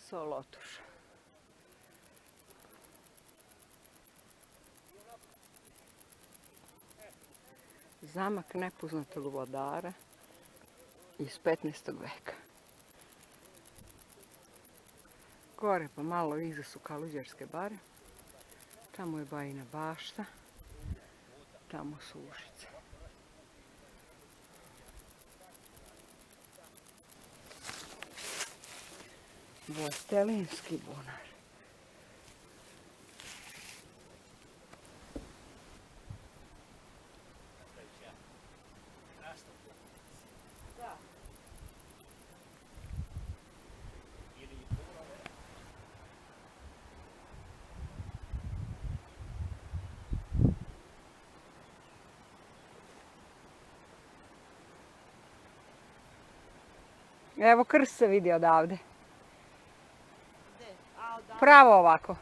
Solotuš. Zamak nepoznatog vladara iz 15. veka. Gore pa malo iza su Kaluđerske bare. Tamo je Bajina bašta. Tamo su Ušice. Vlastelinski bunar. Evo krst se vidi odavde. Pravo ovako.